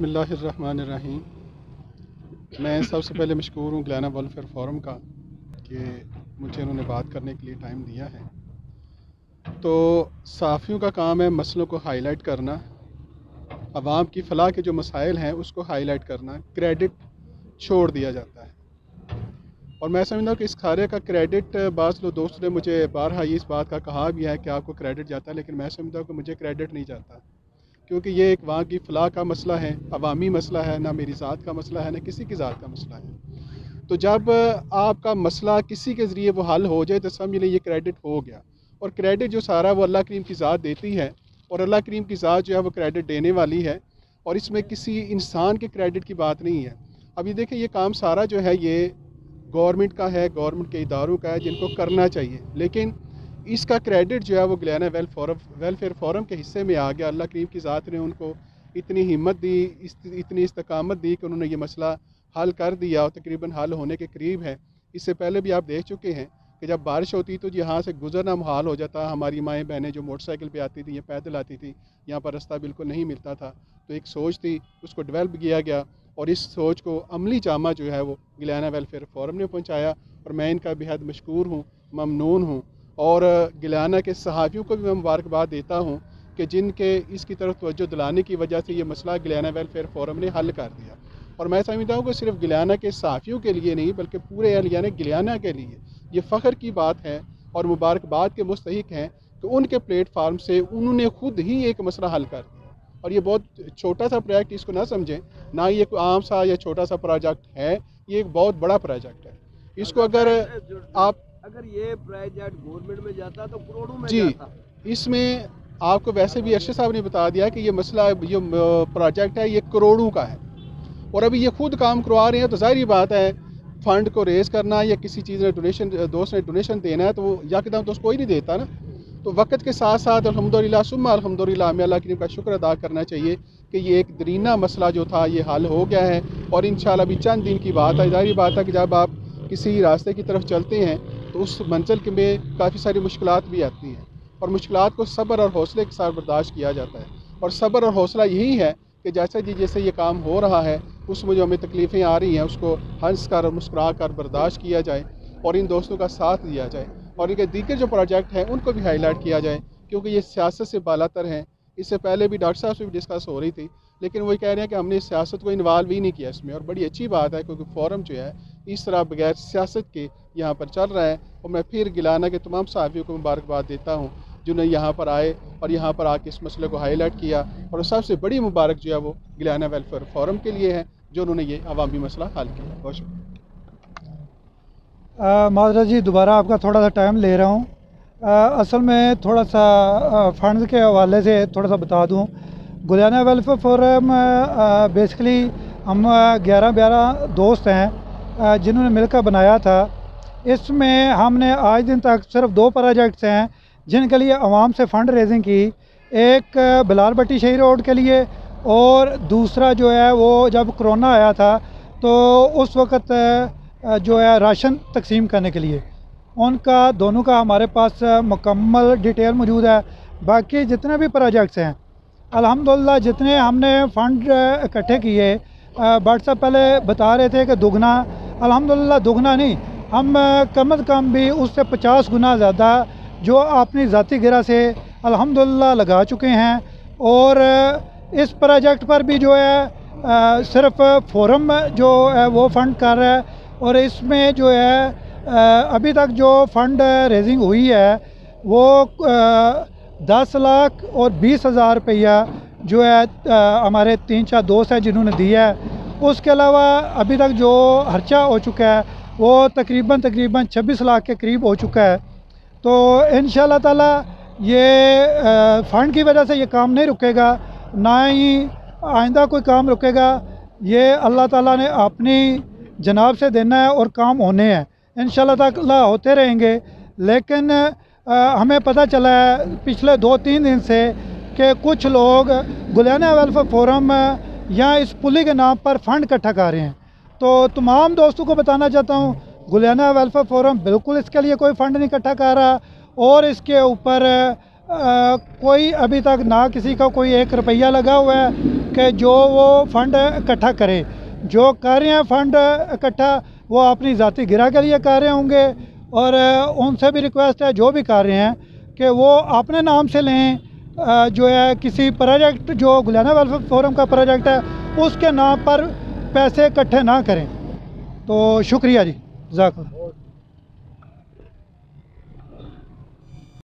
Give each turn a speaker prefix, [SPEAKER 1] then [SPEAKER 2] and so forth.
[SPEAKER 1] बिस्मिल्लाहिर्रहमानिर्रहीम। मैं सबसे पहले मशकूर हूँ गयाना वेलफेयर फोरम का कि मुझे उन्होंने बात करने के लिए टाइम दिया है। तो सहाफ़ियों का काम है मसलों को हाईलाइट करना, अवाम की फ़लाह के जो मसाइल हैं उसको हाईलाइट करना। क्रेडिट छोड़ दिया जाता है और मैं समझता हूँ कि इस कार्य का क्रेडिट बाज़ लोग दोस्तों ने मुझे बारहा इस बात का कहा भी है कि आपको क्रेडिट जाता है, लेकिन मैं समझता हूँ कि मुझे क्रेडिट नहीं जाता, क्योंकि ये एक वहाँ की फ़लाह का मसला है, अवामी मसला है, ना मेरी ज़ात का मसला है, ना किसी की ज़ात का मसला है। तो जब आपका मसला किसी के ज़रिए वो हल हो जाए तो समझ लें ये क्रेडिट हो गया। और क्रेडिट जो सारा वो अल्लाह करीम की ज़ात देती है और अल्लाह करीम की ज़ात जो है वो क्रेडिट देने वाली है, और इसमें किसी इंसान के क्रेडिट की बात नहीं है। अब ये देखें, ये काम सारा जो है ये गवर्नमेंट का है, गवर्नमेंट के इदारों का है जिनको करना चाहिए, लेकिन इसका क्रेडिट जो है वो गयाना वेलफेयर फोरम के हिस्से में आ गया। अल्लाह करीम की ज़ात ने उनको इतनी हिम्मत दी, इतनी इस्तकामत दी कि उन्होंने ये मसला हल कर दिया और तकरीबन हल होने के करीब है। इससे पहले भी आप देख चुके हैं कि जब बारिश होती तो यहाँ से गुजरना मुहाल हो जाता। हमारी माएँ बहनें जो मोटरसाइकिल पे आती थी या पैदल आती थी, यहाँ पर रास्ता बिल्कुल नहीं मिलता था। तो एक सोच थी, उसको डेवलप किया गया और इस सोच को अमली जामा जो है वो गयाना वेलफेयर फोरम ने पहुँचाया, और मैं इनका बेहद मशकूर हूँ, ममनून हूँ। और गयाना के सहाफ़ियों को भी मैं मुबारकबाद देता हूँ कि जिनके इसकी तरफ तवज्जो दिलाने की वजह से ये मसला गयाना वेलफेयर फोरम ने हल कर दिया। और मैं समझता हूँ कि सिर्फ गयाना के सहाफ़ियों के लिए नहीं बल्कि पूरे अहलियाने गयाना के लिए ये फ़ख्र की बात है और मुबारकबाद के मुस्तहिक हैं कि उनके प्लेटफार्म से उन्होंने खुद ही एक मसला हल कर दिया। और ये बहुत छोटा सा प्रोजेक्ट इसको ना समझें, ना ये कोई आम सा या छोटा सा प्रोजेक्ट है, ये एक बहुत बड़ा प्रोजेक्ट है। इसको अगर
[SPEAKER 2] ये प्रोजेक्ट गवर्नमेंट में जाता तो करोड़ों में
[SPEAKER 1] जी
[SPEAKER 2] जाता।
[SPEAKER 1] इसमें आपको वैसे भी अरशद साहब ने बता दिया कि ये मसला ये प्रोजेक्ट है, ये करोड़ों का है, और अभी ये खुद काम करवा रहे हैं। तो ज़ाहिर बात है फ़ंड को रेज़ करना या किसी चीज़ ने डोनेशन, दोस्त ने डोनेशन देना है तो वो यकदम तो कोई नहीं देता ना। तो वक्त के साथ साथ अल्हम्दुलिल्लाह सुम्मा अल्हम्दुलिल्लाह हमें अल्लाह करीम का शुक्र अदा करना चाहिए कि ये एक दरीना मसला जो था ये हल हो गया है। और इंशाल्लाह अभी चंद दिन की बात है। ज़ाहिर बात है कि जब आप किसी रास्ते की तरफ चलते हैं तो उस मंजिल के में काफ़ी सारी मुश्किलात भी आती हैं, और मुश्किलात को सब्र और हौसले के साथ बर्दाश्त किया जाता है। और सब्र और हौसला यही है कि जैसे ये काम हो रहा है उसमें जो हमें तकलीफ़ें आ रही हैं उसको हंस कर और मुस्कुरा कर बर्दाश्त किया जाए और इन दोस्तों का साथ दिया जाए, और इनके दीगर जो प्रोजेक्ट हैं उनको भी हाईलाइट किया जाए, क्योंकि ये सियासत से बालातर हैं। इससे पहले भी डॉक्टर साहब से भी डिस्कस हो रही थी, लेकिन वही कह रहे हैं कि हमने सियासत को इन्वॉल्व ही नहीं किया इसमें, और बड़ी अच्छी बात है क्योंकि फोरम जो है इस तरह बगैर सियासत के यहाँ पर चल रहा है। और मैं फिर गयाना के तमाम सहाफ़ियों को मुबारकबाद देता हूँ जिन्होंने यहाँ पर आए और यहाँ पर आके इस मसले को हाईलाइट किया, और सबसे बड़ी मुबारक जो है वो गयाना वेलफेयर फोरम के लिए है जो उन्होंने ये अवामी मसला हल किया। बहुत शुक्रिया।
[SPEAKER 3] माजरा जी, दोबारा आपका थोड़ा सा टाइम ले रहा हूँ। असल में थोड़ा सा फंड्स के हवाले से थोड़ा सा बता दूँ। गयाना वेलफेयर फोरम बेसिकली हम 11-12 दोस्त हैं जिन्होंने मिलकर बनाया था। इसमें हमने आज दिन तक सिर्फ 2 प्रोजेक्ट्स हैं जिनके लिए आवाम से फ़ंड रेजिंग की। एक बिलाल भट्टी शाही रोड के लिए, और दूसरा जो है वो जब कोरोना आया था तो उस वक़्त जो है राशन तकसीम करने के लिए। उनका दोनों का हमारे पास मुकम्मल डिटेल मौजूद है। बाकी जितने भी प्रोजेक्ट्स हैं अल्हम्दुलिल्लाह जितने हमने फ़ंड इकट्ठे किए, व्हाट्सएप पहले बता रहे थे कि दुगना, अल्हम्दुलिल्लाह दुगना नहीं, हम कम अज़ कम भी उससे 50 गुना ज़्यादा जो अपनी ज़ाती गिरा से अल्हम्दुलिल्लाह लगा चुके हैं। और इस प्रोजेक्ट पर भी जो है सिर्फ फोरम जो है वो फ़ंड कर रहा है, और इसमें जो है अभी तक जो फ़ंड रेजिंग हुई है वो 10 लाख और 20,000 रुपया जो है हमारे 3-4 दोस्त हैं जिन्होंने दिया है। उसके अलावा अभी तक जो खर्चा हो चुका है वो तकरीबन 26 लाख के करीब हो चुका है। तो इंशाअल्लाह ताला ये फ़ंड की वजह से ये काम नहीं रुकेगा, ना ही आइंदा कोई काम रुकेगा। ये अल्लाह ताला ने अपनी जनाब से देना है और काम होने हैं, इंशाअल्लाह ताला होते रहेंगे। लेकिन हमें पता चला है पिछले 2-3 दिन से कि कुछ लोग गयाना वेलफेयर फोरम या इस पुली के नाम पर फ़ंड इकट्ठा कर रहे हैं। तो तमाम दोस्तों को बताना चाहता हूँ गयाना वेलफेयर फोरम बिल्कुल इसके लिए कोई फ़ंड नहीं इकट्ठा कर रहा, और इसके ऊपर कोई अभी तक ना किसी का कोई 1 रुपया लगा हुआ है, کہ جو وہ فنڈ اکٹھا کرے. جو کر رہے ہیں فنڈ اکٹھا وہ اپنی ذاتی گرہ کے لیے کر رہے ہوں گے, اور ان سے بھی ریکویسٹ ہے جو بھی کر رہے ہیں کہ وہ اپنے نام سے لیں, جو ہے کسی پروجیکٹ جو گلیانہ ویلفیئر فورم کا پروجیکٹ ہے اس کے نام پر پیسے اکٹھے نہ کریں. تو شکریہ جی, جزاک اللہ.